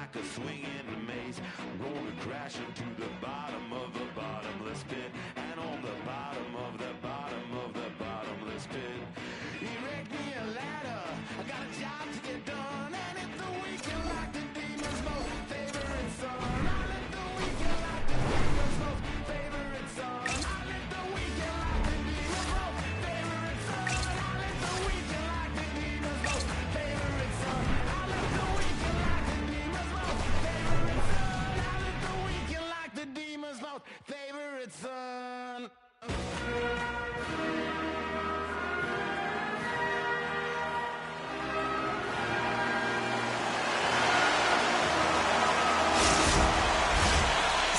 like a swinging maze. Roll and crash into the bottom of the bottomless pit. And on the bottom of the bottom of the bottomless pit. Erect me a ladder, I got a job to get done. And if the weekend like the demon's most favorite son, I let the weekend like the demon's most favorite son. I let the weekend like the demon's most favorite son. I let the weekend like the demon's most favorite son. I let the weekend like the demon's most favorite son. I let the weekend like the demon's most favorite son.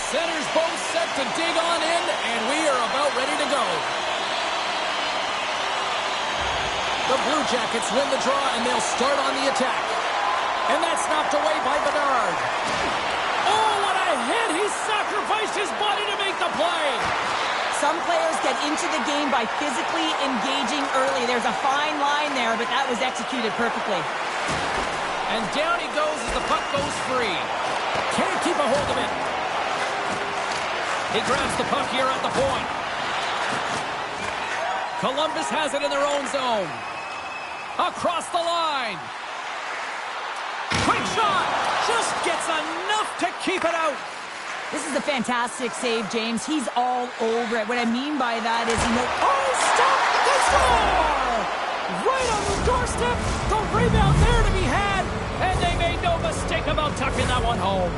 Centers both set to dig on in, and we are about ready to go. The Blue Jackets win the draw, and they'll start on the attack. And that's knocked away by Bedard. Oh, what a hit! He sacrificed his body to make the play. Some players get into the game by physically engaging early. There's a fine line there, but that was executed perfectly. And down he goes as the puck goes free. Can't keep a hold of it. He grabs the puck here at the point. Columbus has it in their own zone. Across the line. Quick shot. Just gets enough to keep it out. This is a fantastic save, James. He's all over it. What I mean by that is, oh, stop! They score! Right on the doorstep. The rebound there to be had. And they made no mistake about tucking that one home.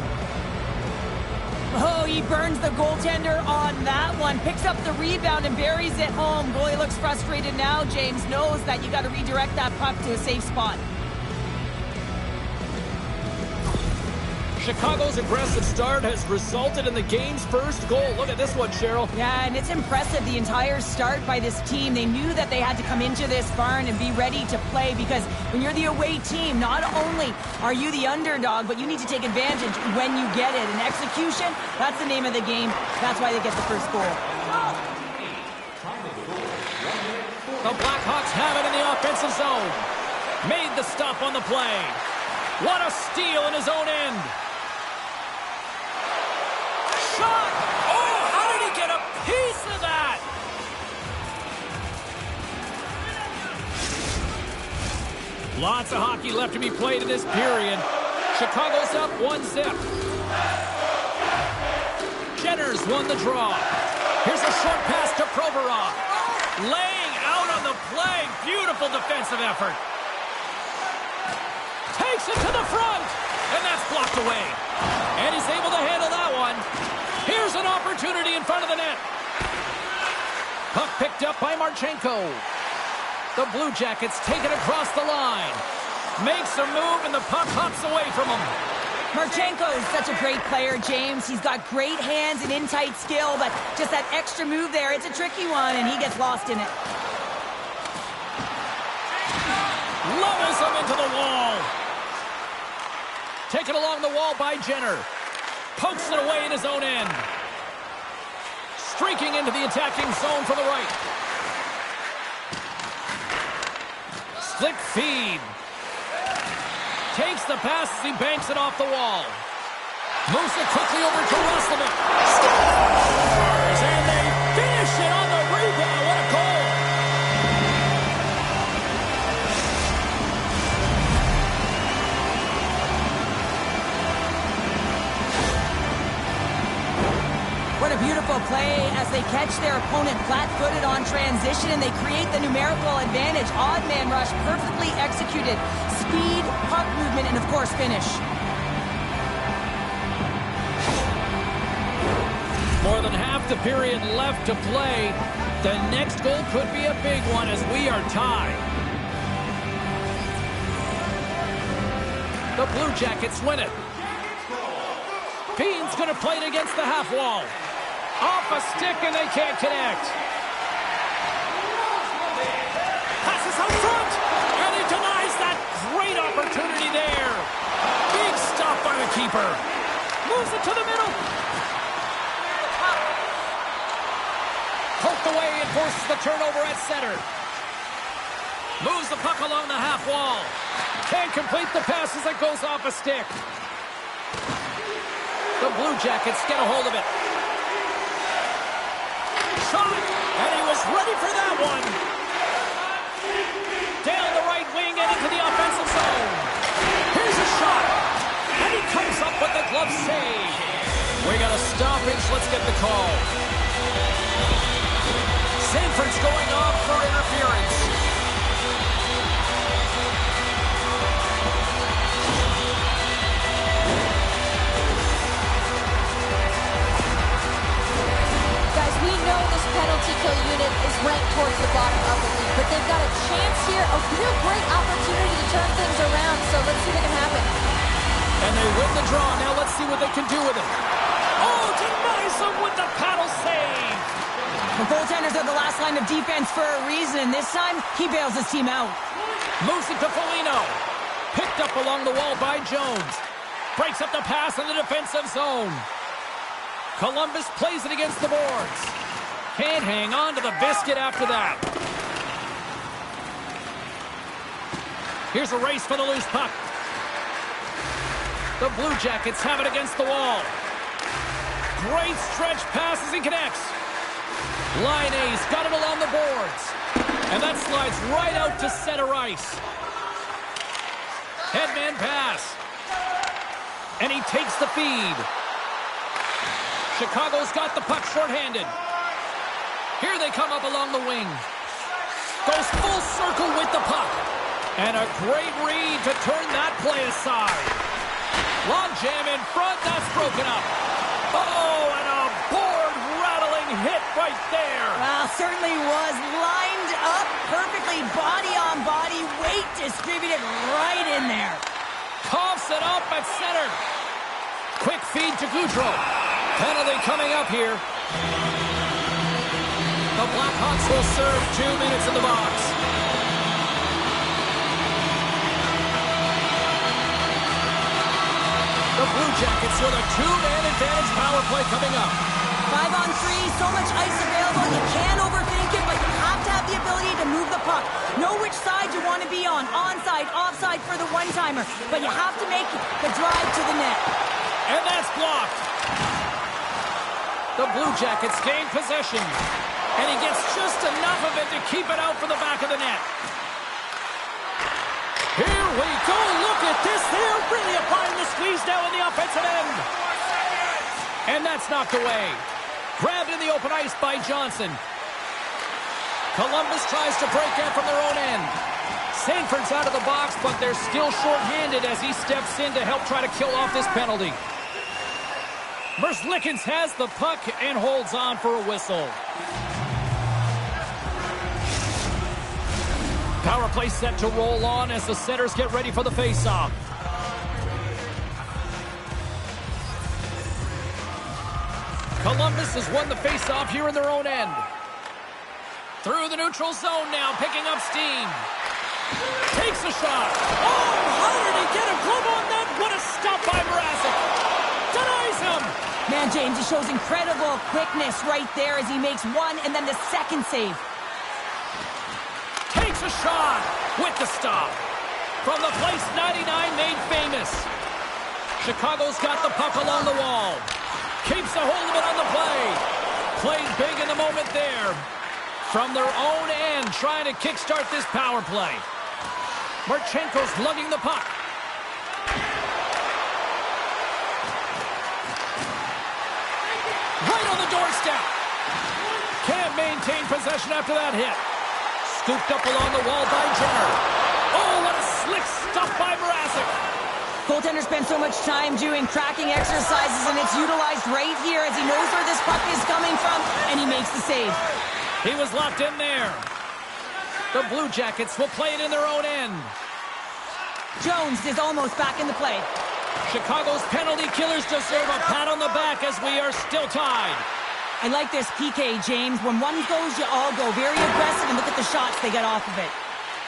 Oh, he burns the goaltender on that one. Picks up the rebound and buries it home. Goalie looks frustrated now. James knows that you got to redirect that puck to a safe spot. Chicago's aggressive start has resulted in the game's first goal. Look at this one, Cheryl. Yeah, and it's impressive, the entire start by this team. They knew that they had to come into this barn and be ready to play, because when you're the away team, not only are you the underdog, but you need to take advantage when you get it. And execution, that's the name of the game. That's why they get the first goal. The Blackhawks have it in the offensive zone. Made the stop on the play. What a steal in his own end. Shot! Oh, how did he get a piece of that? Lots of hockey left to be played in this period. Chicago's up 1-0. Jenner's won the draw. Here's a short pass to Provorov. Laying out on the play. Beautiful defensive effort. Takes it to the front. And that's blocked away. And he's able to handle that one. Here's an opportunity in front of the net. Puck picked up by Marchenko. The Blue Jackets take it across the line. Makes a move, and the puck hops away from him. Marchenko is such a great player, James. He's got great hands and in-tight skill, but just that extra move there, it's a tricky one, and he gets lost in it. Levels him into the wall. Taken along the wall by Jenner. Pokes it away in his own end. Streaking into the attacking zone from the right. Split feed. Takes the pass as he banks it off the wall. Moves it quickly over to Roslovic. Scores! And they finish it on the rebound. What a goal! What a beautiful play as they catch their opponent flat-footed on transition, and they create the numerical advantage. Odd man rush, perfectly executed. Speed, puck movement, and of course finish. More than half the period left to play. The next goal could be a big one as we are tied. The Blue Jackets win it. Bean's going to play it against the half wall. Off a stick, and they can't connect. Passes out front, and he denies that great opportunity there. Big stop by the keeper. Moves it to the middle. Poked away and forces the turnover at center. Moves the puck along the half wall. Can't complete the pass as it goes off a stick. The Blue Jackets get a hold of it. Shot, and he was ready for that one. Down the right wing and into the offensive zone. Here's a shot, and he comes up with the glove save. We got a stoppage. Let's get the call. Sanford's going off for interference. Guys, we know this penalty kill unit is ranked towards the bottom of the league, but they've got a chance here, a real great opportunity to turn things around, so let's see what can happen. And they win the draw. Now let's see what they can do with it. Oh, denies him with the paddle save. The goaltenders are the last line of defense for a reason. This time, he bails his team out. Moves it to Foligno. Picked up along the wall by Jones. Breaks up the pass in the defensive zone. Columbus plays it against the boards. Can't hang on to the biscuit after that. Here's a race for the loose puck. The Blue Jackets have it against the wall. Great stretch pass as he connects. Line A's got it along the boards. And that slides right out to center ice. Headman pass. And he takes the feed. Chicago's got the puck shorthanded. Here they come up along the wing. Goes full circle with the puck. And a great read to turn that play aside. Long jam in front, that's broken up. Oh, and a board-rattling hit right there. Well, certainly was lined up perfectly, body on body, weight distributed right in there. Coughs it up at center. Quick feed to Goudreau. Penalty coming up here. The Blackhawks will serve 2 minutes in the box. The Blue Jackets with a 2-man advantage power play coming up. 5 on 3, so much ice available. You can't overthink it, but you have to have the ability to move the puck. Know which side you want to be on. Onside, offside for the one-timer. But you have to make the drive to the net. And that's blocked. The Blue Jackets gain possession. And he gets just enough of it to keep it out for the back of the net. Here we go. Look at this. They're really applying the squeeze now in the offensive end. And that's knocked away. Grabbed in the open ice by Johnson. Columbus tries to break out from their own end. Sanford's out of the box, but they're still shorthanded as he steps in to help try to kill off this penalty. Merzlikins has the puck and holds on for a whistle. Power play set to roll on as the centers get ready for the faceoff. Columbus has won the faceoff here in their own end. Through the neutral zone now, picking up steam. Takes a shot. Oh, how did he get a glove on that? What a stop by Mrazek. Denies him. Man, James, he shows incredible quickness right there as he makes one and then the second save. Takes a shot with the stop. From the place 99 made famous. Chicago's got the puck along the wall. Keeps a hold of it on the play. Played big in the moment there. From their own end, trying to kickstart this power play. Marchenko's lugging the puck. Right on the doorstep. Can't maintain possession after that hit. Scooped up along the wall by Jenner. Oh, what a slick stuff by Mrazek. Goaltender spends so much time doing tracking exercises, and it's utilized right here as he knows where this puck is coming from, and he makes the save. He was locked in there. The Blue Jackets will play it in their own end. Jones is almost back in the play. Chicago's penalty killers deserve a pat on the back as we are still tied. I like this PK, James. When one goes, you all go. Very aggressive, and look at the shots they get off of it.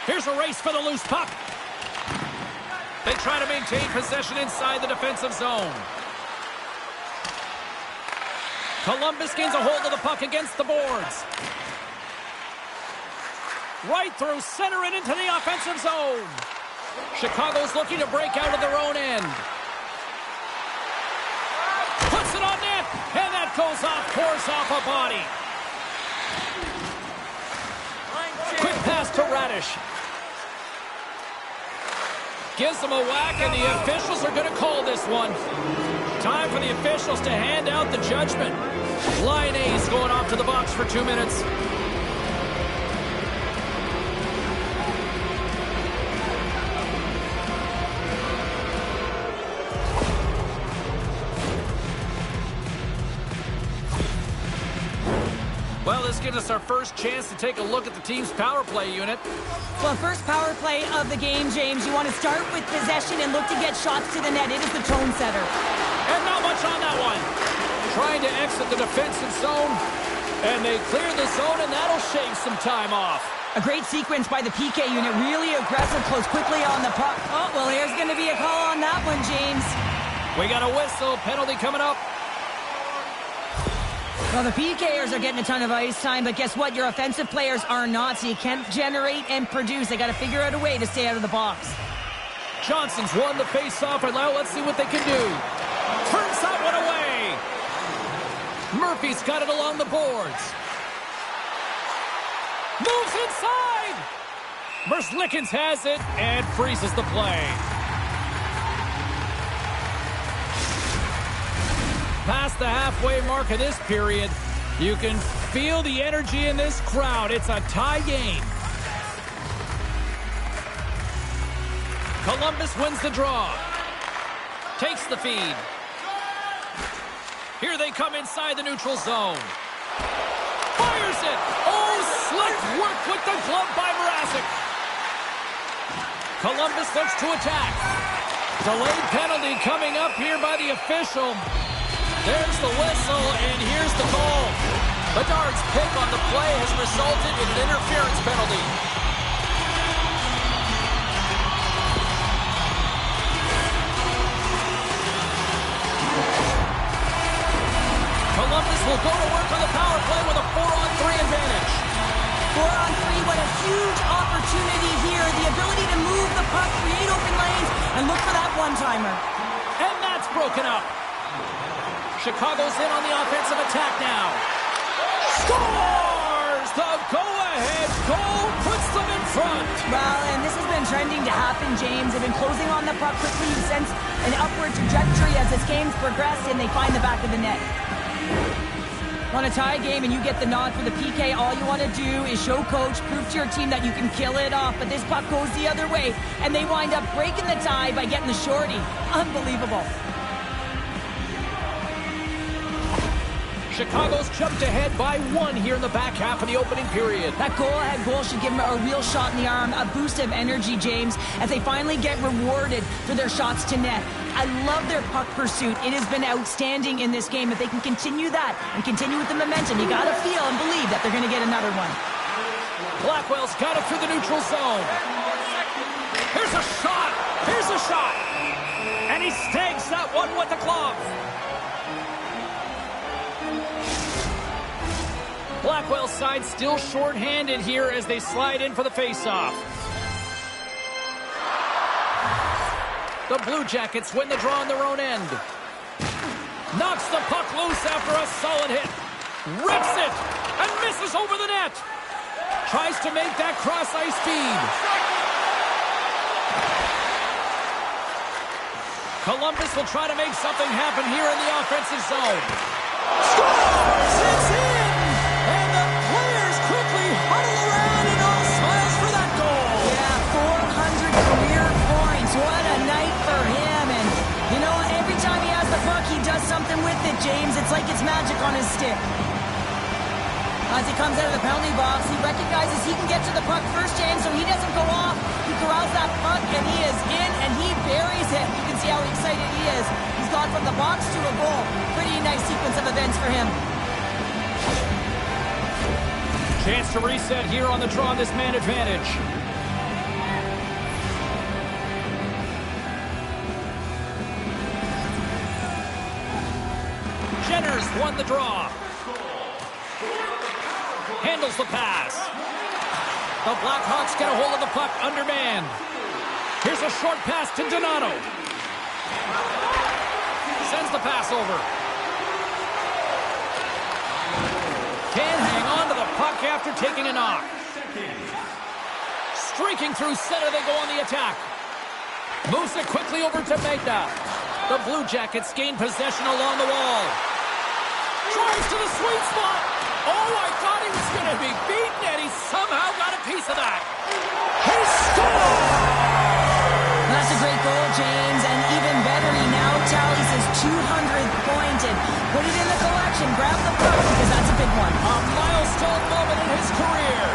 Here's a race for the loose puck. They try to maintain possession inside the defensive zone. Columbus gains a hold of the puck against the boards. Right through center and into the offensive zone. Chicago's looking to break out of their own end. the body. Quick pass to Radish. Gives them a whack, and the officials are going to call this one. Time for the officials to hand out the judgment. Line A's going off to the box for 2 minutes. Well, this gives us our first chance to take a look at the team's power play unit. Well, first power play of the game, James. You want to start with possession and look to get shots to the net. It is the tone setter. And not much on that one. Trying to exit the defensive zone. And they clear the zone, and that'll shave some time off. A great sequence by the PK unit. Really aggressive, close quickly on the puck. Oh, well, there's going to be a call on that one, James. We got a whistle. Penalty coming up. Well, the PKers are getting a ton of ice time, but guess what? Your offensive players are not, so you can't generate and produce. They got to figure out a way to stay out of the box. Johnson's won the face-off, and now let's see what they can do. Turns that one away. Murphy's got it along the boards. Moves inside. Merzlikins has it and freezes the play. Past the halfway mark of this period, you can feel the energy in this crowd. It's a tie game. Columbus wins the draw. Takes the feed. Here they come inside the neutral zone. Fires it. Oh, slick work with the glove by Mrazek. Columbus looks to attack. Delayed penalty coming up here by the official. There's the whistle, and here's the call. Bedard's pick on the play has resulted in an interference penalty. Columbus will go to work on the power play with a 4-on-3 advantage. 4-on-3, what a huge opportunity here. The ability to move the puck, create open lanes, and look for that one-timer. And that's broken up. Chicago's in on the offensive attack now. Scores! The go-ahead goal puts them in front. Well, and this has been trending to happen, James. They've been closing on the puck quickly. You've sensed an upward trajectory as this game's progressed, and they find the back of the net. On a tie game and you get the nod for the PK, all you want to do is show coach, prove to your team that you can kill it off, but this puck goes the other way, and they wind up breaking the tie by getting the shorty. Unbelievable. Chicago's jumped ahead by 1 here in the back half of the opening period. That goal-ahead goal should give them a real shot in the arm, a boost of energy, James, as they finally get rewarded for their shots to net. I love their puck pursuit. It has been outstanding in this game. If they can continue that and continue with the momentum, you got to feel and believe that they're going to get another one. Blackwell's got it through the neutral zone. Here's a shot. Here's a shot. And he snags that one with the glove. Blackwell's side still short-handed here as they slide in for the face-off. The Blue Jackets win the draw on their own end. Knocks the puck loose after a solid hit. Rips it and misses over the net. Tries to make that cross-ice feed. Columbus will try to make something happen here in the offensive zone. Scores! It's in! And the players quickly huddle around and all smiles for that goal. Yeah, 400 career points. What a night for him. And, you know, every time he has the puck, he does something with it, James. It's like it's magic on his stick. As he comes out of the penalty box, he recognizes he can get to the puck first, James, so he doesn't go off. He corrals that puck, and he is in, and he buries it. You can see how excited he is. He's gone from the box to a goal. Pretty nice sequence of events for him. Chance to reset here on the draw, this man advantage. Jenner's won the draw. Handles the pass. The Blackhawks get a hold of the puck undermanned. Here's a short pass to Donato. Sends the pass over. after taking a knock. Streaking through center, they go on the attack. Moves it quickly over to Magna. The Blue Jackets gain possession along the wall. Drives to the sweet spot. Oh, I thought he was going to be beaten, and he somehow got a piece of that. He scored! That's a great goal, James, and even better, he now tallies his 200th point and put it in the collection. Grab the puck because that's a big one. A milestone moment in his career.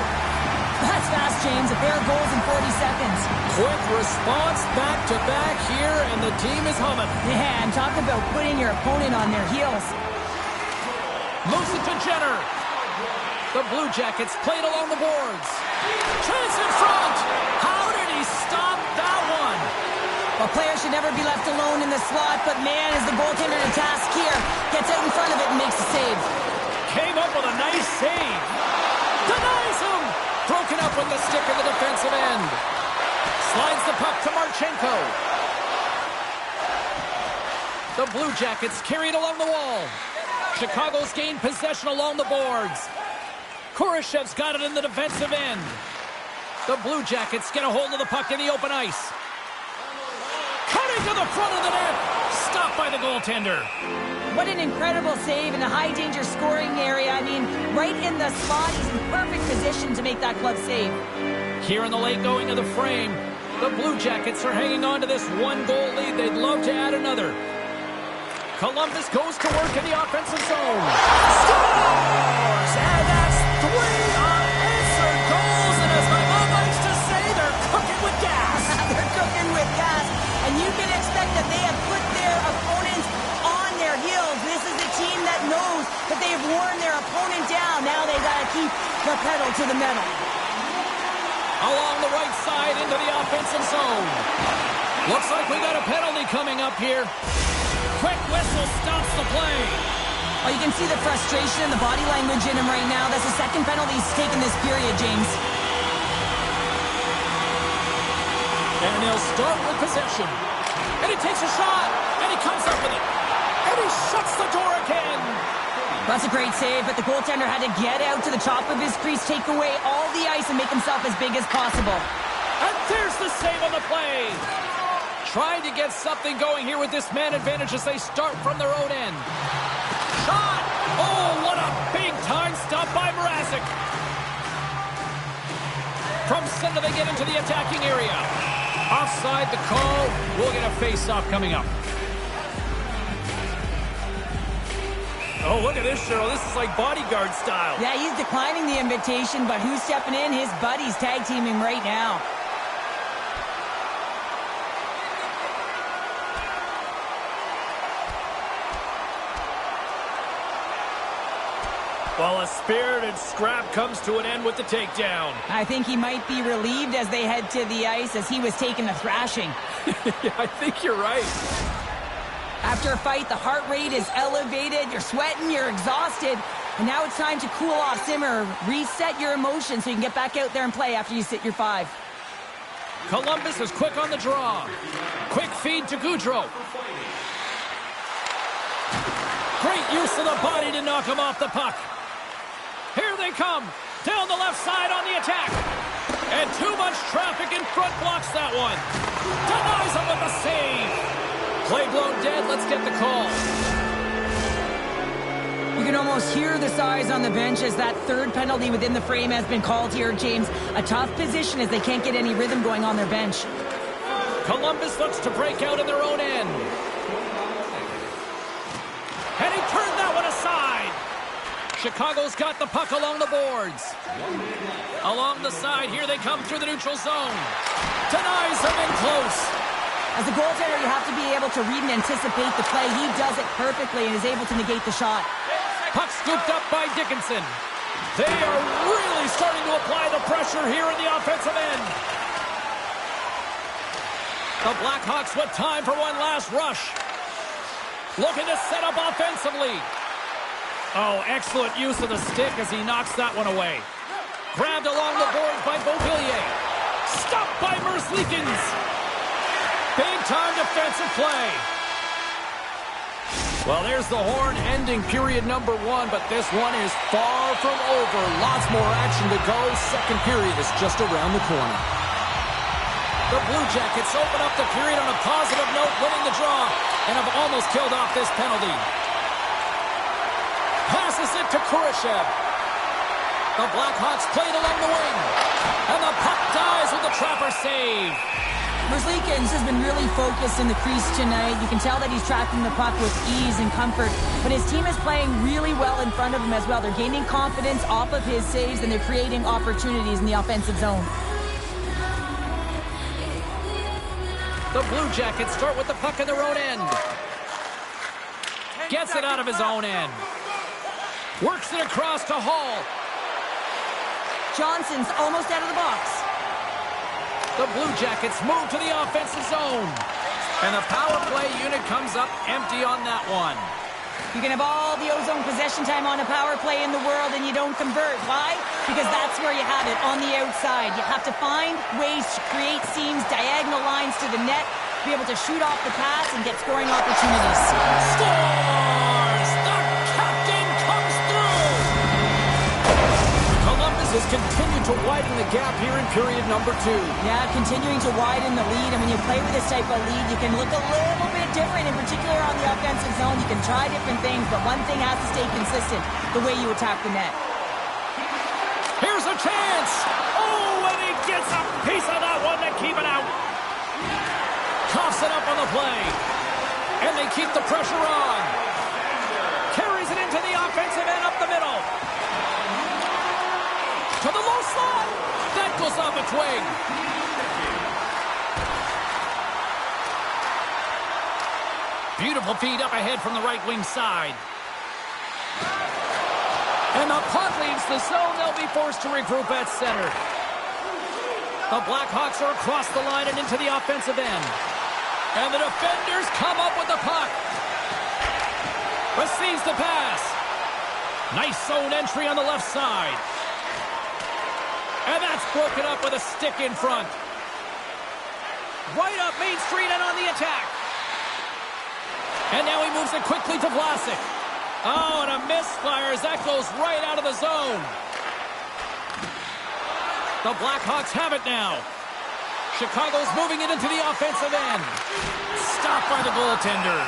That's fast, James. A pair of goals in 40 seconds. Quick response back-to-back here, and the team is humming. Yeah, and talk about putting your opponent on their heels. Moves it to Jenner. The Blue Jackets played along the boards. Chance in front. How did he stop that one? A player should never be left alone in the slot, but man, is the goaltender to task here. Gets out in front of it and makes the save. Came up with a nice save. Denies him. Broken up with the stick in the defensive end. Slides the puck to Marchenko. The Blue Jackets carry it along the wall. Chicago's gained possession along the boards. Kurashev's got it in the defensive end. The Blue Jackets get a hold of the puck in the open ice. Cutting to the front of the net. Stopped by the goaltender. What an incredible save in a high-danger scoring area. I mean, right in the slot. He's in perfect position to make that glove save. Here in the late going of the frame, the Blue Jackets are hanging on to this one-goal lead. They'd love to add another. Columbus goes to work in the offensive zone. Scores! And that's 3 unanswered goals. And as my mom likes to say, they're cooking with gas. They're cooking with gas. And you can expect that they have put their opponents on their heels. This is a team that knows that they have worn their opponent down. Now they got to keep the pedal to the metal. Along the right side into the offensive zone. Looks like we got a penalty coming up here. Quick whistle stops the play. Oh, you can see the frustration and the body language in him right now. That's the second penalty he's taken this period, James. And they'll start with possession. And he takes a shot. And he comes up with it. And he shuts the door again. That's a great save, but the goaltender had to get out to the top of his crease, take away all the ice, and make himself as big as possible. And there's the save on the play. Trying to get something going here with this man advantage as they start from their own end. Shot! Oh, what a big-time stop by Mrazek. From center, they get into the attacking area. Offside the call. We'll get a face-off coming up. Oh, look at this, Cheryl. This is like bodyguard style. Yeah, he's declining the invitation, but who's stepping in? His buddies tag teaming right now. Well, a spirited scrap comes to an end with the takedown. I think he might be relieved as they head to the ice as he was taking a thrashing. Yeah, I think you're right. After a fight, the heart rate is elevated, you're sweating, you're exhausted, and now it's time to cool off, simmer, reset your emotions so you can get back out there and play after you sit your 5. Columbus is quick on the draw. Quick feed to Goudreau. Great use of the body to knock him off the puck. Here they come. Down the left side on the attack. And too much traffic in front blocks that one. Denies him with the save. Play blown dead. Let's get the call. You can almost hear the sighs on the bench as that third penalty within the frame has been called here, James. A tough position as they can't get any rhythm going on their bench. Columbus looks to break out in their own end. And he turned that one aside. Chicago's got the puck along the boards. Along the side, here they come through the neutral zone. Denies him in close. As a goaltender, you have to be able to read and anticipate the play. He does it perfectly and is able to negate the shot. Puck scooped up by Dickinson. They are really starting to apply the pressure here in the offensive end. The Blackhawks with time for one last rush. Looking to set up offensively. Oh, excellent use of the stick as he knocks that one away. Grabbed along the boards by Beauvillier. Stopped by Merzlikins. Big-time defensive play. Well, there's the horn ending period number 1, but this one is far from over. Lots more action to go. Second period is just around the corner. The Blue Jackets open up the period on a positive note, winning the draw, and have almost killed off this penalty. Passes it to Cashapp. The Blackhawks played along the wing, and the puck dies with the trapper save. Merzlikins has been really focused in the crease tonight. You can tell that he's tracking the puck with ease and comfort. But his team is playing really well in front of him as well. They're gaining confidence off of his saves, and they're creating opportunities in the offensive zone. The Blue Jackets start with the puck in their own end. Gets it out of his own end. Works it across to Hall. Johnson's almost out of the box. The Blue Jackets move to the offensive zone. And the power play unit comes up empty on that one. You can have all the ozone possession time on a power play in the world and you don't convert. Why? Because that's where you have it, on the outside. You have to find ways to create seams, diagonal lines to the net, be able to shoot off the pass and get scoring opportunities. Scores! The captain comes through! Columbus has continued to widen the gap here in period number 2. Yeah, continuing to widen the lead, and when you play with this type of lead, you can look a little bit different, in particular on the offensive zone. You can try different things, but one thing has to stay consistent, the way you attack the net. Here's a chance! Oh, and he gets a piece of that one to keep it out. Coughs it up on the play, and they keep the pressure on. Carries it into the offensive end up the middle. To the low slot. That goes off its wing. Beautiful feed up ahead from the right wing side. And the puck leaves the zone. They'll be forced to regroup at center. The Blackhawks are across the line and into the offensive end. And the defenders come up with the puck. Receives the pass. Nice zone entry on the left side. And that's broken up with a stick in front. Right up Main Street and on the attack. And now he moves it quickly to Vlasic. Oh, and a misfire as that goes right out of the zone. The Blackhawks have it now. Chicago's moving it into the offensive end. Stopped by the goaltender.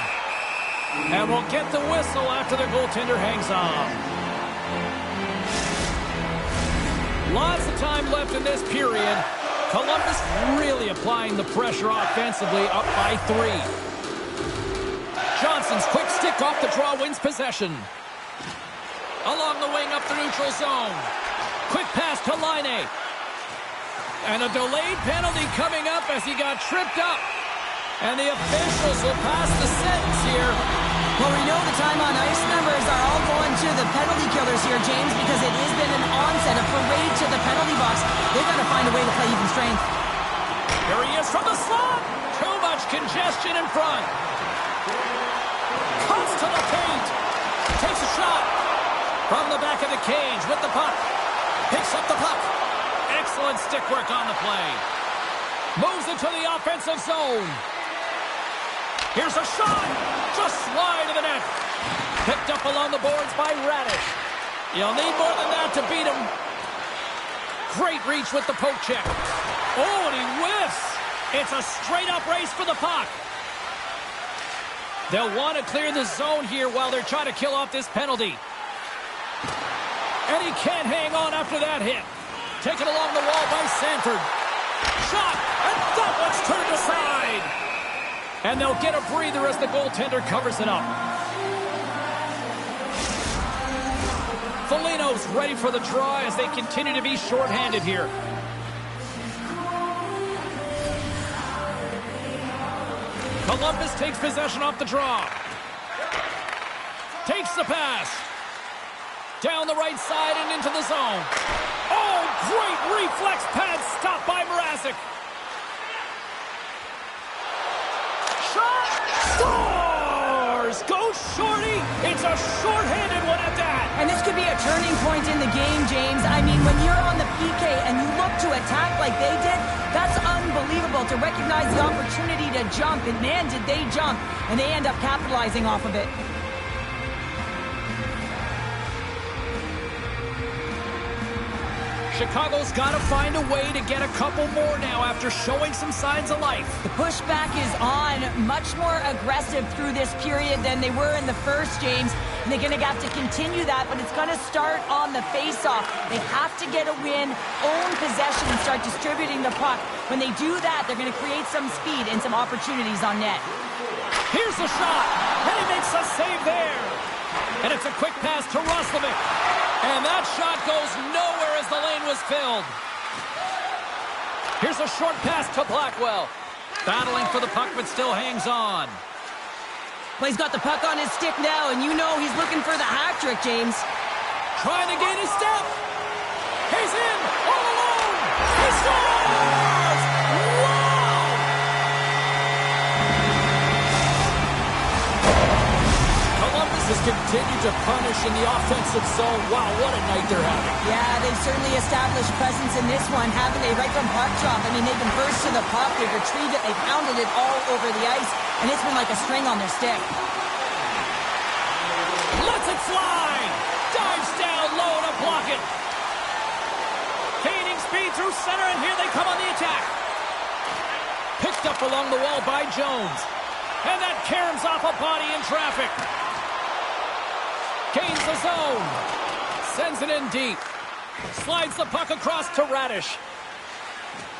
And we'll get the whistle after the goaltender hangs on. Lots of time left in this period. Columbus really applying the pressure offensively, up by 3. Johnson's quick stick off the draw wins possession. Along the wing up the neutral zone. Quick pass to Laine. And a delayed penalty coming up as he got tripped up. And the officials will pass the sentence here. Well, we know the time on ice numbers are all going to the penalty killers here, James, because it has been an onset, a parade to the penalty box. They've got to find a way to play even strength. Here he is from the slot. Too much congestion in front. Cuts to the paint. Takes a shot. From the back of the cage with the puck. Picks up the puck. Excellent stick work on the play. Moves into the offensive zone. Here's a shot. Just slide to the net. Picked up along the boards by Radish. You'll need more than that to beat him. Great reach with the poke check. Oh, and he whiffs. It's a straight-up race for the puck. They'll want to clear the zone here while they're trying to kill off this penalty. And he can't hang on after that hit. Taken along the wall by Sanford. Shot, and that one's turned aside. And they'll get a breather as the goaltender covers it up. Foligno's ready for the draw as they continue to be shorthanded here. Columbus takes possession off the draw. Takes the pass. Down the right side and into the zone. Oh, great reflex pad stopped by Mrazek. Shot! Scores! Go Shorty! It's a shorthanded one at that. And this could be a turning point in the game, James. I mean, when you're on the PK and you look to attack like they did, that's unbelievable to recognize the opportunity to jump. And man, did they jump. And they end up capitalizing off of it. Chicago's got to find a way to get a couple more now after showing some signs of life. The pushback is on, much more aggressive through this period than they were in the first, James. And they're going to have to continue that, but it's going to start on the face-off. They have to get a win, own possession, and start distributing the puck. When they do that, they're going to create some speed and some opportunities on net. Here's the shot, and he makes a save there. And it's a quick pass to Roslovic. And that shot goes nowhere as the lane was filled. Here's a short pass to Blackwell. Battling for the puck, but still hangs on. Well, he's got the puck on his stick now, and you know he's looking for the hat trick, James. Trying to gain his step. He's in, all alone. He scores! Wow! Columbus has continued to punish in the offensive zone. Wow, what a night they're having. Yeah, they've certainly established presence in this one, haven't they? Right from puck drop. I mean, they've been first to the puck. They've retrieved it. They've pounded it all over the ice, and it's been like a string on their stick. Lets it fly. Dives down low to block it. Gaining speed through center, and here they come on the attack. Picked up along the wall by Jones. And that caroms off a body in traffic. Gains the zone. Sends it in deep. Slides the puck across to Radish.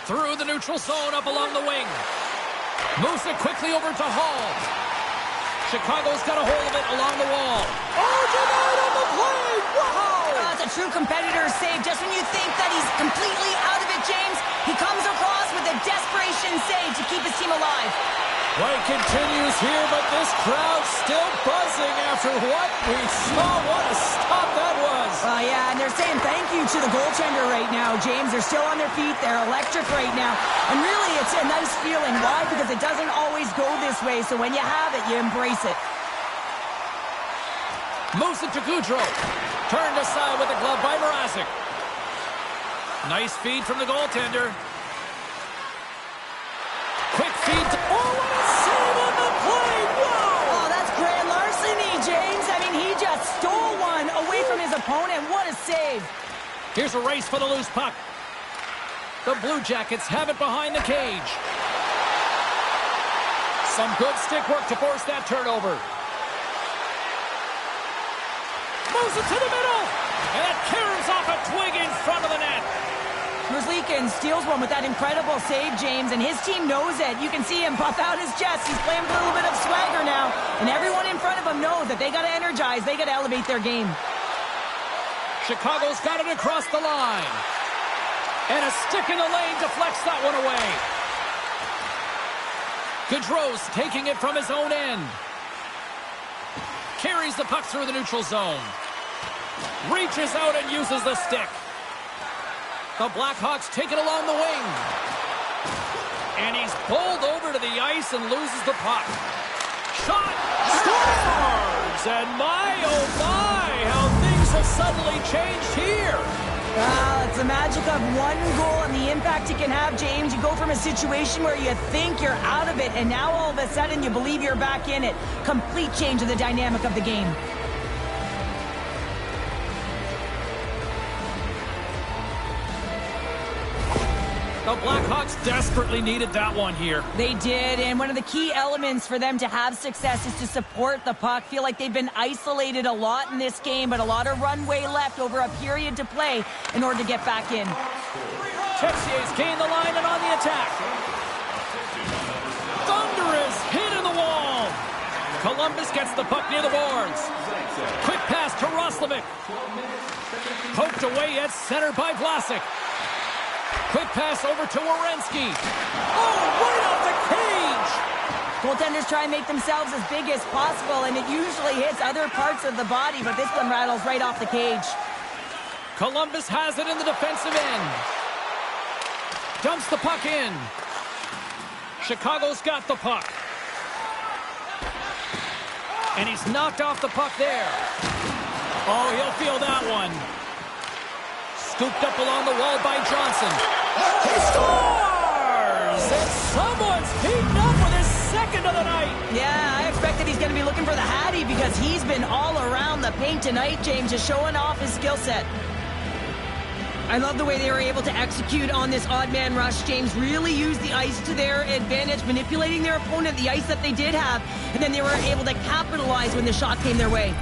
Through the neutral zone up along the wing. Moves it quickly over to Hall. Chicago's got a hold of it along the wall. Oh, denied on the play! Wow! That's a true competitor's save. Just when you think that he's completely out of it, James, he comes across with a desperation save to keep his team alive. Play continues here, but this crowd's still buzzing after what we saw. What a stop that was. Yeah, and they're saying thank you to the goaltender right now, James. They're still on their feet. They're electric right now. And really, it's a nice feeling. Why? Because it doesn't always go this way. So when you have it, you embrace it. Moves it to Goudreau. Turned aside with a glove by Mrazek. Nice feed from the goaltender. Quick feed. Oh, what a save on the play! Wow! Oh, that's grand larceny, James. I mean, he just stole one away from his opponent. What a save. Here's a race for the loose puck. The Blue Jackets have it behind the cage. Some good stick work to force that turnover. Moves it to the middle. And it caroms off a twig in front of the net. Merzlikins steals one with that incredible save, James, and his team knows it. You can see him puff out his chest. He's playing with a little bit of swagger now, and everyone in front of him knows that they got to energize. They got to elevate their game. Chicago's got it across the line. And a stick in the lane deflects that one away. Gaudreau's taking it from his own end. Carries the puck through the neutral zone. Reaches out and uses the stick. The Blackhawks take it along the wing. And he's bowled over to the ice and loses the puck. Shot! Scores! And my, oh my, how things have suddenly changed here. Well, it's the magic of one goal and the impact it can have, James. You go from a situation where you think you're out of it, and now all of a sudden you believe you're back in it. Complete change of the dynamic of the game. The Blackhawks desperately needed that one here. They did, and one of the key elements for them to have success is to support the puck. Feel like they've been isolated a lot in this game, but a lot of runway left over a period to play in order to get back in. Tepsier's gained the line and on the attack. Thunderous hit in the wall. Columbus gets the puck near the boards. Quick pass to Roslovic. Poked away at center by Vlasic. Quick pass over to Werenski. Oh, right off the cage! Goaltenders try and make themselves as big as possible, and it usually hits other parts of the body, but this one rattles right off the cage. Columbus has it in the defensive end. Dumps the puck in. Chicago's got the puck. And he's knocked off the puck there. Oh, he'll feel that one. Scooped up along the wall by Johnson. He scores! And someone's heating up with his second of the night. Yeah, I expect that he's going to be looking for the Hattie because he's been all around the paint tonight, James, just showing off his skill set. I love the way they were able to execute on this odd man rush. James really used the ice to their advantage, manipulating their opponent, the ice that they did have, and then they were able to capitalize when the shot came their way.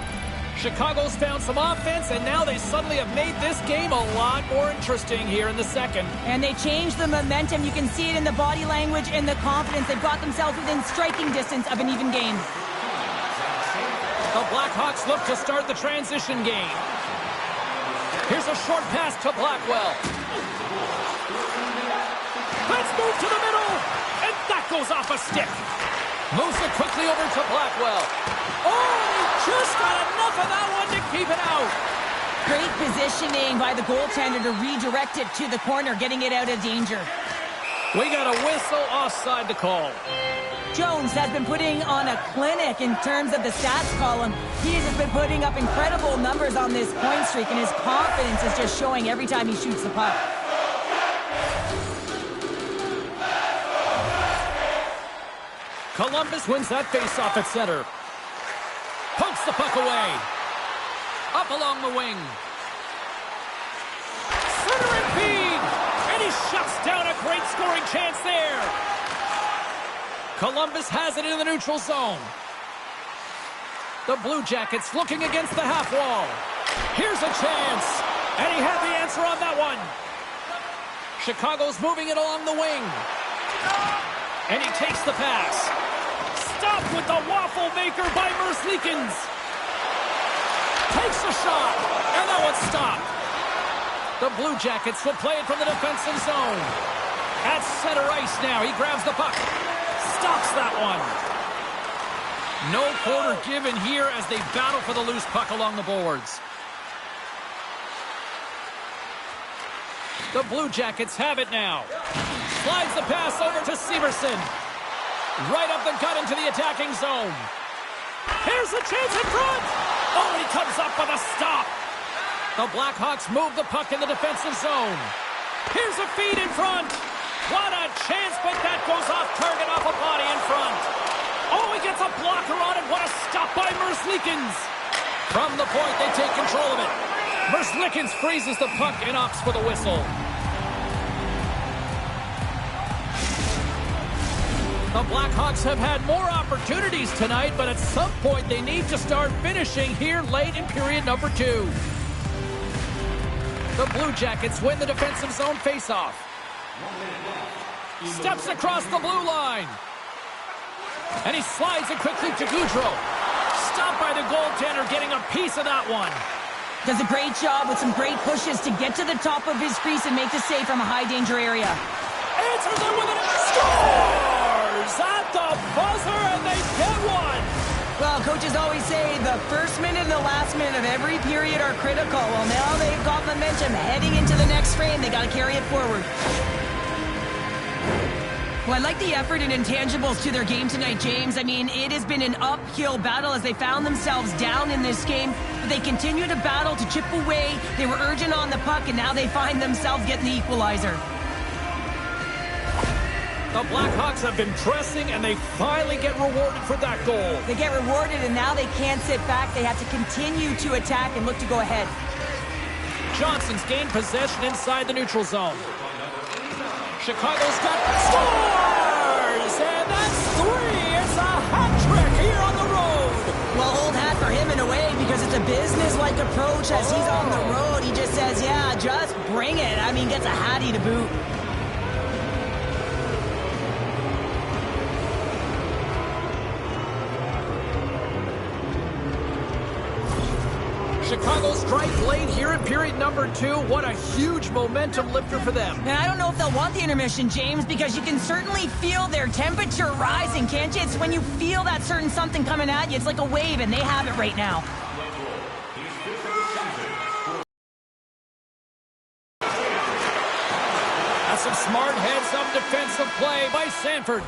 Chicago's found some offense, and now they suddenly have made this game a lot more interesting here in the second. And they changed the momentum. You can see it in the body language and the confidence. They've got themselves within striking distance of an even game. The Blackhawks look to start the transition game. Here's a short pass to Blackwell. Let's move to the middle, and that goes off a stick. Moves it quickly over to Blackwell. Oh, he just got enough of that one to keep it out. Great positioning by the goaltender to redirect it to the corner, getting it out of danger. We got a whistle offside to call. Jones has been putting on a clinic in terms of the stats column. He has been putting up incredible numbers on this point streak, and his confidence is just showing every time he shoots the puck. Columbus wins that faceoff at center. Pokes the puck away. Up along the wing. Centering feed! And he shuts down a great scoring chance there. Columbus has it in the neutral zone. The Blue Jackets looking against the half wall. Here's a chance. And he had the answer on that one. Chicago's moving it along the wing. And he takes the pass. Stopped with the waffle maker by Merzlikins. Takes a shot. And that one's stopped. The Blue Jackets will play it from the defensive zone. At center ice now. He grabs the puck. Stops that one. No quarter given here as they battle for the loose puck along the boards. The Blue Jackets have it now. Slides the pass over to Severson. Right up the gut into the attacking zone. Here's a chance in front. Oh, he comes up with a stop. The Blackhawks move the puck in the defensive zone. Here's a feed in front. What a chance, but that goes off target off a body in front. Oh, he gets a blocker on it. What a stop by Merzlikins. From the point, they take control of it. Merzlikins freezes the puck and opts for the whistle. The Blackhawks have had more opportunities tonight, but at some point they need to start finishing here late in period number 2. The Blue Jackets win the defensive zone faceoff. Steps across the blue line. And he slides it quickly to Goudreau. Stopped by the goaltender, getting a piece of that one. Does a great job with some great pushes to get to the top of his crease and make the save from a high-danger area. Answers it with it. Scores at the buzzer, and they get one. Well, coaches always say the first minute and the last minute of every period are critical. Well, now they've got momentum heading into the next frame. They got to carry it forward. Well, I like the effort and intangibles to their game tonight, James. I mean, it has been an uphill battle as they found themselves down in this game, but they continue to battle to chip away. They were urgent on the puck, and now they find themselves getting the equalizer. The Blackhawks have been pressing, and they finally get rewarded for that goal. They get rewarded, and now they can't sit back. They have to continue to attack and look to go ahead. Johnson's gained possession inside the neutral zone. Chicago's got scores! And that's 3! It's a hat trick here on the road! Well, old hat for him in a way because it's a business-like approach as he's on the road. He just says, yeah, just bring it. I mean, gets a hattie to boot. Chicago strike late here in period number 2. What a huge momentum lifter for them. And I don't know if they'll want the intermission, James, because you can certainly feel their temperature rising, can't you? It's when you feel that certain something coming at you. It's like a wave, and they have it right now. That's some smart heads-up defensive play by Sanford.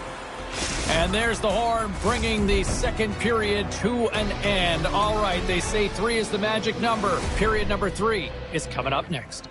And there's the horn, bringing the second period to an end. All right, they say 3 is the magic number. Period number 3 is coming up next.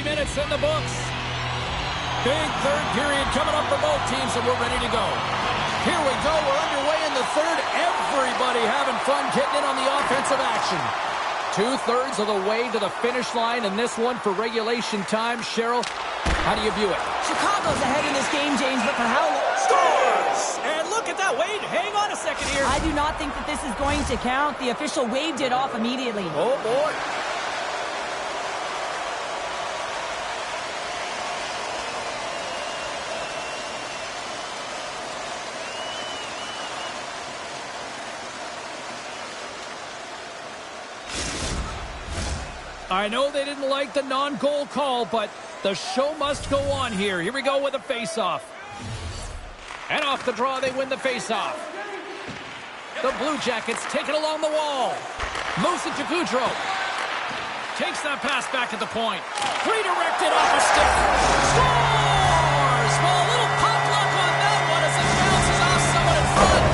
minutes in the books. Big third period coming up for both teams, and we're ready to go. Here we go. We're underway in the third. Everybody having fun getting in on the offensive action. 2/3 of the way to the finish line in this one for regulation time. Cheryl, how do you view it? Chicago's ahead in this game, James, but for how long? Scores! And look at that. Wait, hang on a second here. I do not think that this is going to count. The official waved it off immediately. Oh, boy. I know they didn't like the non-goal call, but the show must go on here. Here we go with a face-off. And off the draw, they win the face-off. The Blue Jackets take it along the wall. Moves it to Goudreau. Takes that pass back at the point. Redirected off a stick. Scores! Well, a little pop luck on that one as it bounces off someone in front.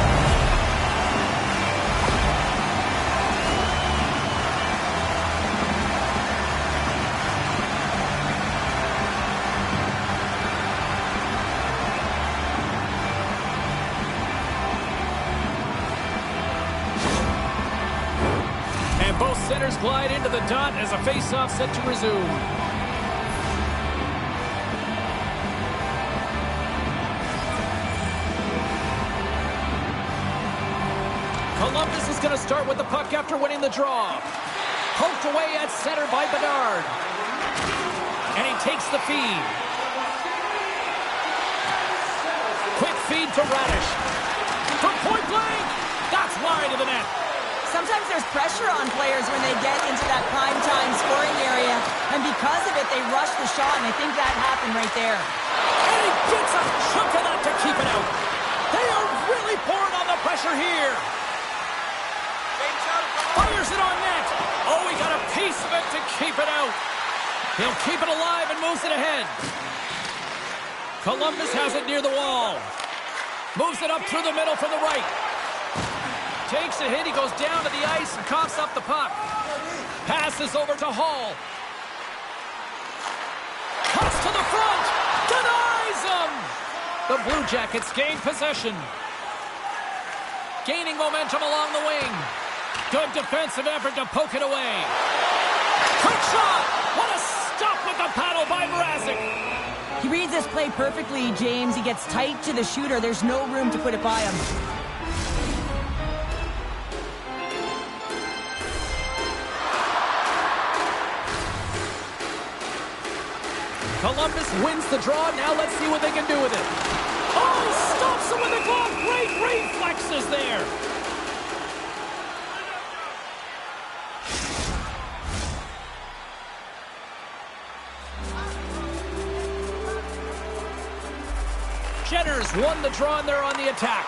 Both centers glide into the dot as a face-off set to resume. Columbus is going to start with the puck after winning the draw. Poked away at center by Bedard. And he takes the feed. Quick feed to Radish. From point blank. That's wide of the net. Sometimes there's pressure on players when they get into that prime-time scoring area, and because of it, they rush the shot, and I think that happened right there. And he gets a chunk of that to keep it out. They are really pouring on the pressure here. Fires it on net. Oh, he got a piece of it to keep it out. He'll keep it alive and moves it ahead. Columbus has it near the wall. Moves it up through the middle from the right. Takes a hit, he goes down to the ice and coughs up the puck. Passes over to Hall. Cuts to the front. Denies him. The Blue Jackets gain possession. Gaining momentum along the wing. Good defensive effort to poke it away. Quick shot. What a stop with the paddle by Mrazek. He reads this play perfectly, James. He gets tight to the shooter. There's no room to put it by him. Columbus wins the draw. Now let's see what they can do with it. Oh, stops him with the glove. Great reflexes there. Jenner's won the draw and they're on the attack.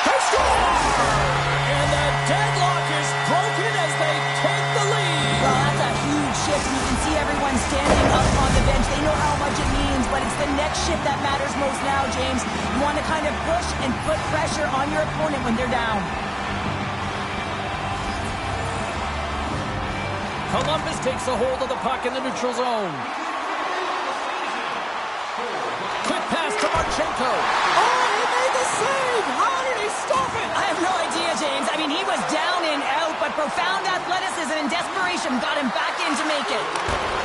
They score! And the deadlock is broken as they take the lead. Well, that's a huge shift. You can see everyone standing up on the bench. They know how much it means, but it's the next shift that matters most now, James. You want to kind of push and put pressure on your opponent when they're down. Columbus takes a hold of the puck in the neutral zone. Quick pass to Marchenko. Oh, he made the save! How did he stop it? I have no idea, James. I mean, he was down and out, but profound athleticism and desperation got him back in to make it.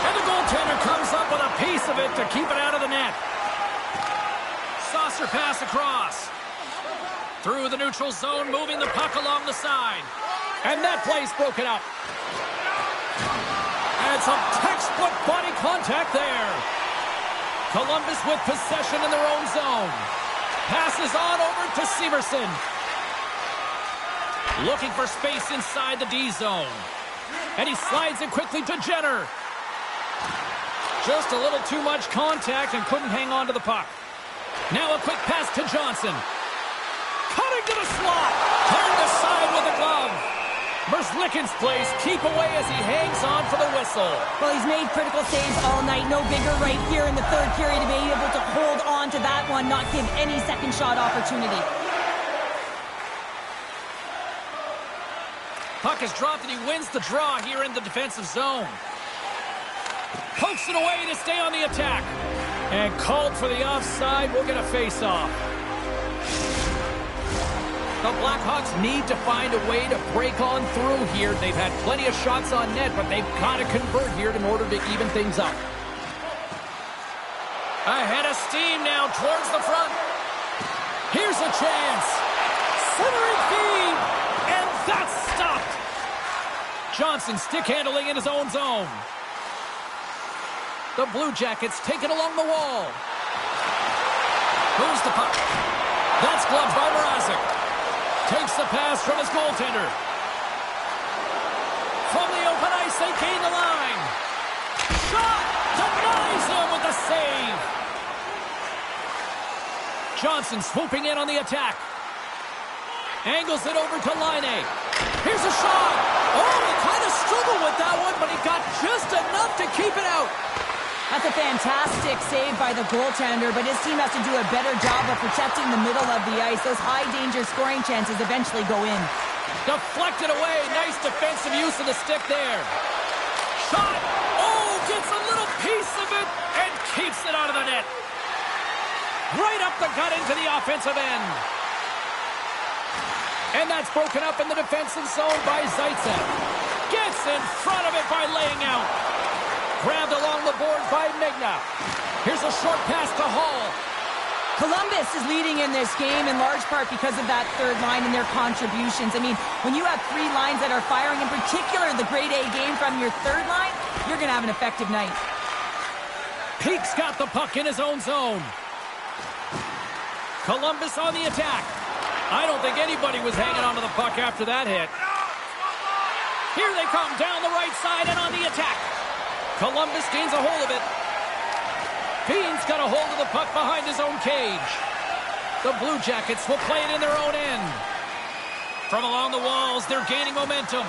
And the goaltender comes up with a piece of it to keep it out of the net. Saucer pass across. Through the neutral zone, moving the puck along the side. And that play's broken up. And some textbook body contact there. Columbus with possession in their own zone. Passes on over to Severson. Looking for space inside the D zone. And he slides it quickly to Jenner. Just a little too much contact and couldn't hang on to the puck. Now a quick pass to Johnson. Cutting to the slot. Turned aside with a glove. Merzlikins plays keep away as he hangs on for the whistle. Well, he's made critical saves all night. No bigger right here in the third period to be able to hold on to that one, not give any second shot opportunity. Puck is dropped and he wins the draw here in the defensive zone. Pokes it away to stay on the attack. And called for the offside. We'll get a face-off. The Blackhawks need to find a way to break on through here. They've had plenty of shots on net, but they've got to convert here in order to even things up. Ahead of steam now towards the front. Here's a chance. Centering feed. And that's stopped. Johnson stick handling in his own zone. The Blue Jackets take it along the wall. Moves the puck. That's gloved by Mrazek. Takes the pass from his goaltender. From the open ice, they gain the line. Shot! Denies him with the save. Johnson swooping in on the attack. Angles it over to Laine. Here's a shot. Oh, he kind of struggled with that one, but he got just enough to keep it out. That's a fantastic save by the goaltender, but his team has to do a better job of protecting the middle of the ice. Those high-danger scoring chances eventually go in. Deflected away. Nice defensive use of the stick there. Shot. Oh, gets a little piece of it and keeps it out of the net. Right up the gut into the offensive end. And that's broken up in the defensive zone by Zaitsev. Gets in front of it by laying out. Grabbed along the boards by Megna. Here's a short pass to Hall. Columbus is leading in this game in large part because of that third line and their contributions. I mean, when you have three lines that are firing, in particular the grade A game from your third line, you're going to have an effective night. Peake's got the puck in his own zone. Columbus on the attack. I don't think anybody was hanging onto the puck after that hit. Here they come down the right side and on the attack. Columbus gains a hold of it. Bean's got a hold of the puck behind his own cage. The Blue Jackets will play it in their own end. From along the walls, they're gaining momentum.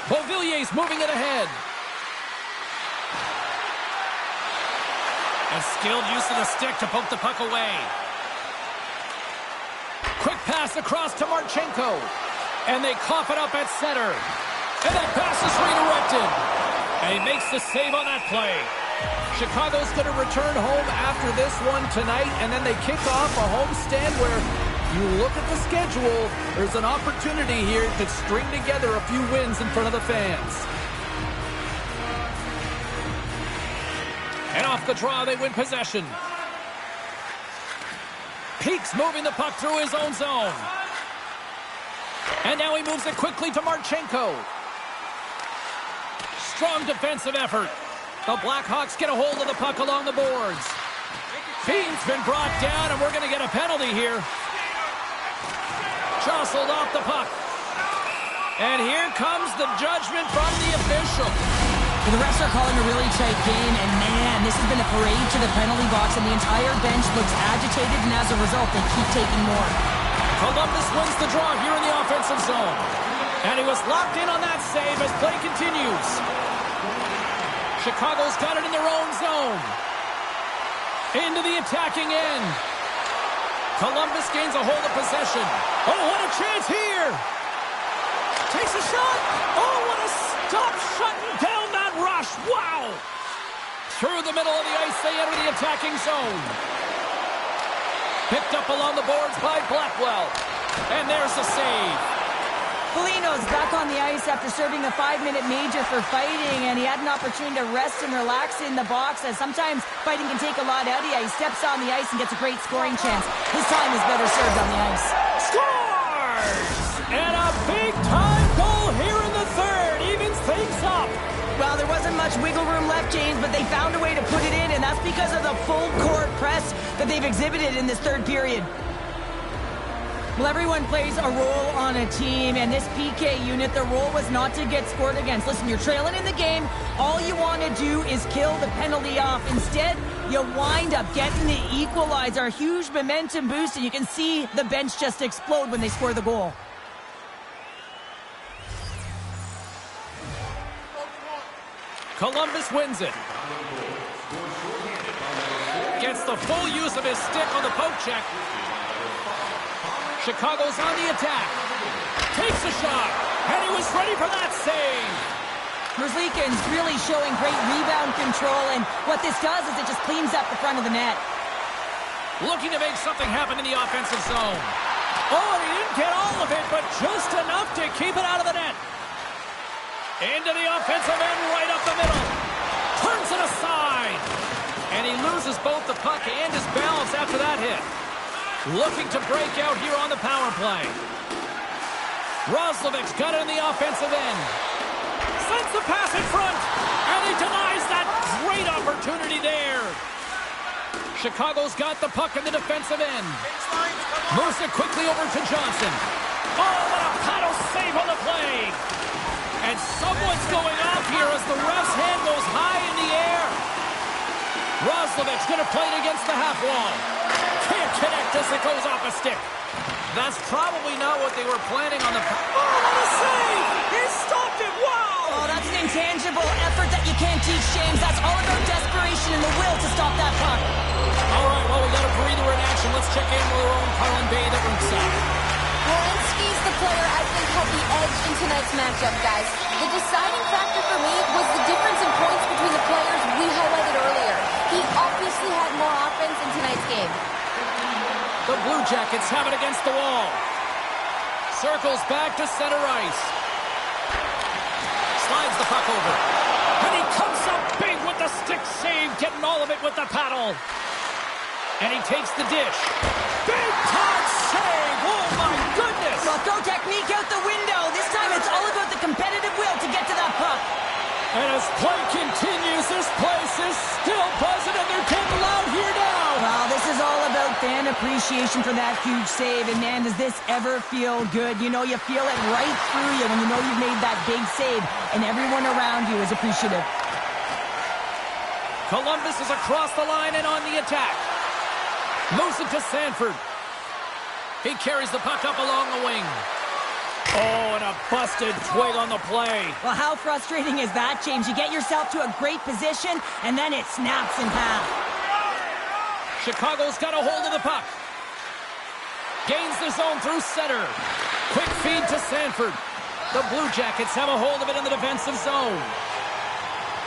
Beauvillier's moving it ahead. A skilled use of the stick to poke the puck away. Quick pass across to Marchenko. And they cough it up at center. And that pass is redirected. And he makes the save on that play. Chicago's going to return home after this one tonight, and then they kick off a homestand where you look at the schedule, there's an opportunity here to string together a few wins in front of the fans. And off the draw, they win possession. Peake's moving the puck through his own zone. And now he moves it quickly to Marchenko. Strong defensive effort. The Blackhawks get a hold of the puck along the boards. Bean's been brought down, and we're going to get a penalty here. Jostled off the puck. And here comes the judgment from the official. The refs are calling a really tight game, and man, this has been a parade to the penalty box, and the entire bench looks agitated, and as a result, they keep taking more. Columbus wins the draw here in the offensive zone. And he was locked in on that save as play continues. Chicago's got it in their own zone. Into the attacking end. Columbus gains a hold of possession. Oh, what a chance here. Takes a shot. Oh, what a stop shutting down that rush. Wow. Through the middle of the ice, they enter the attacking zone. Picked up along the boards by Blackwell. And there's the save. Foligno's back on the ice after serving a 5-minute major for fighting, and he had an opportunity to rest and relax in the box, as sometimes fighting can take a lot out of you. He steps on the ice and gets a great scoring chance. His time is better served on the ice. Scores! And a big-time goal here in the third. Evens things up. Well, there wasn't much wiggle room left, James, but they found a way to put it in, and that's because of the full-court press that they've exhibited in this third period. Well, everyone plays a role on a team, and this PK unit, the role was not to get scored against. Listen, you're trailing in the game. All you want to do is kill the penalty off. Instead, you wind up getting the equalizer. A huge momentum boost, and you can see the bench just explode when they score the goal. Columbus wins it. Gets the full use of his stick on the poke check. Chicago's on the attack. Takes a shot. And he was ready for that save. Merzlikins really showing great rebound control, and what this does is it just cleans up the front of the net. Looking to make something happen in the offensive zone. Oh, he didn't get all of it, but just enough to keep it out of the net. Into the offensive end, right up the middle. Turns it aside. And he loses both the puck and his balance after that hit. Looking to break out here on the power play. Roslovic's got it in the offensive end. Sends the pass in front. And he denies that great opportunity there. Chicago's got the puck in the defensive end. Moves it quickly over to Johnson. Oh, what a paddle save on the play. And someone's going off here as the ref's hand goes high in the air. Roslovic's going to play it against the half wall. Can't connect as it goes off a stick. That's probably not what they were planning on the... Oh, what a save! He stopped it! Wow! Oh, that's an intangible effort that you can't teach, James. That's all about desperation and the will to stop that puck. All right, well, we got a breather in action. Let's check in with our own Carlin Bay that ringside. Werenski's the player I think had the edge in tonight's matchup, guys. The deciding factor for me was the difference in points between the players we highlighted earlier. He obviously had more offense in tonight's game. The Blue Jackets have it against the wall. Circles back to center ice. Slides the puck over. And he comes up big with the stick save, getting all of it with the paddle. And he takes the dish. Big time save! Oh my goodness! Well, throw technique out the window. This time it's all about the competitive will to get to that puck. And as play continues, this place is still buzzing and they're getting loud here now. Well, this is all about fan appreciation for that huge save. And man, does this ever feel good. You know, you feel it right through you when you know you've made that big save. And everyone around you is appreciative. Columbus is across the line and on the attack. Moves it to Sanford. He carries the puck up along the wing. Oh, and a busted twig on the play. Well, how frustrating is that, James? You get yourself to a great position, and then it snaps in half. Chicago's got a hold of the puck. Gains the zone through center. Quick feed to Sanford. The Blue Jackets have a hold of it in the defensive zone.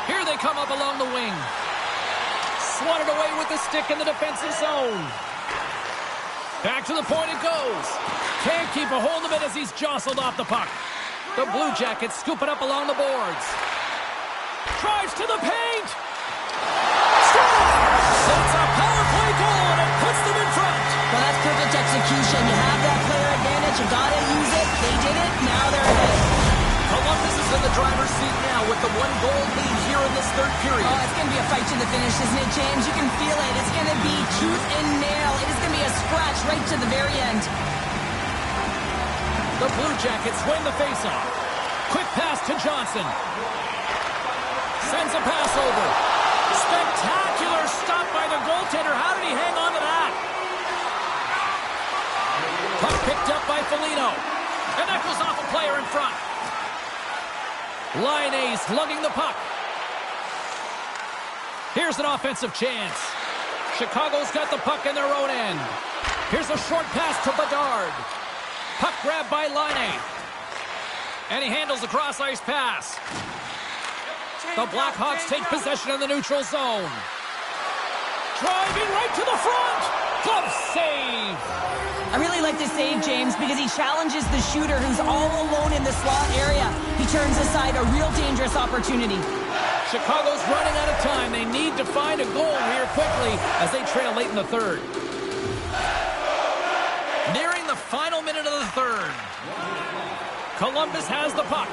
Here they come up along the wing. Swatted away with the stick in the defensive zone. Back to the point it goes. Can't keep a hold of it as he's jostled off the puck. The Blue Jackets scoop it up along the boards. Drives to the paint. Sets a power play goal and it puts them in front. Well, that's perfect execution. You have that player advantage. You gotta use it. They did it. Now they're ahead. Columbus is in the driver's seat now with the 1-goal lead here in this third period. Oh, it's going to be a fight to the finish, isn't it, James? You can feel it. It's going to be tooth and nail. It is going to be a scratch right to the very end. The Blue Jackets win the faceoff. Quick pass to Johnson. Sends a pass over. Spectacular stop by the goaltender. How did he hang on to that? Puck picked up by Foligno. And that goes off a player in front. Line A's lugging the puck. Here's an offensive chance. Chicago's got the puck in their own end. Here's a short pass to Bedard. Puck grabbed by Line A. And he handles the cross-ice pass. The Blackhawks take possession in the neutral zone. Driving right to the front. Glove save. I really like this save, James, because he challenges the shooter who's all alone in the slot area. He turns aside a real dangerous opportunity. Chicago's running out of time. They need to find a goal here quickly as they trail late in the third. Nearing the final minute of the third. Columbus has the puck.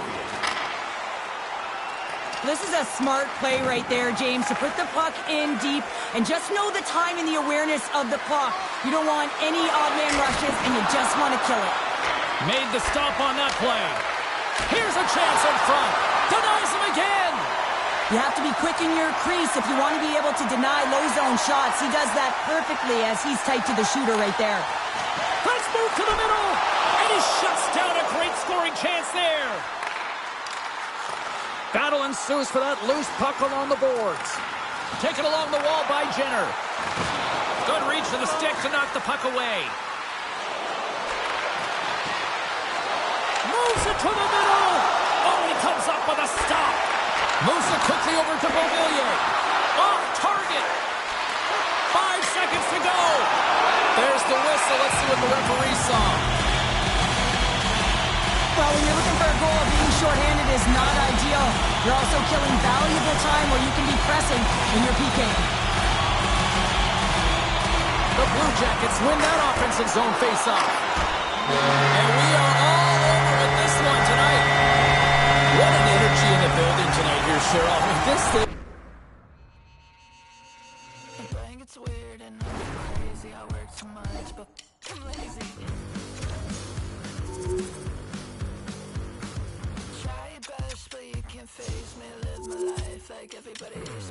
This is a smart play right there, James, to put the puck in deep and just know the time and the awareness of the clock. You don't want any odd man rushes, and you just want to kill it. Made the stop on that play. Here's a chance in front. Denies him again. You have to be quick in your crease if you want to be able to deny low zone shots. He does that perfectly as he's tight to the shooter right there. Let's move to the middle. And he shuts down a great scoring chance there. Battle ensues for that loose puck along the boards. Taken along the wall by Jenner. Good reach to the stick to knock the puck away. Moves it to the middle. Oh, he comes up with a stop. Moves it quickly over to Beauvillier. Off target. 5 seconds to go. There's the whistle. Let's see what the referee saw. Well, when you're looking for a goal, being shorthanded is not ideal. You're also killing valuable time where you can be pressing when you're PKing. The Blue Jackets win that offensive zone face-off. And we are all over with this one tonight. What an energy in the building tonight here, Cheryl. I mean, this thing... I think it's weird and I'm crazy. I work too much, but I'm lazy. Try your best, but you can't face me. Live my life like everybody else.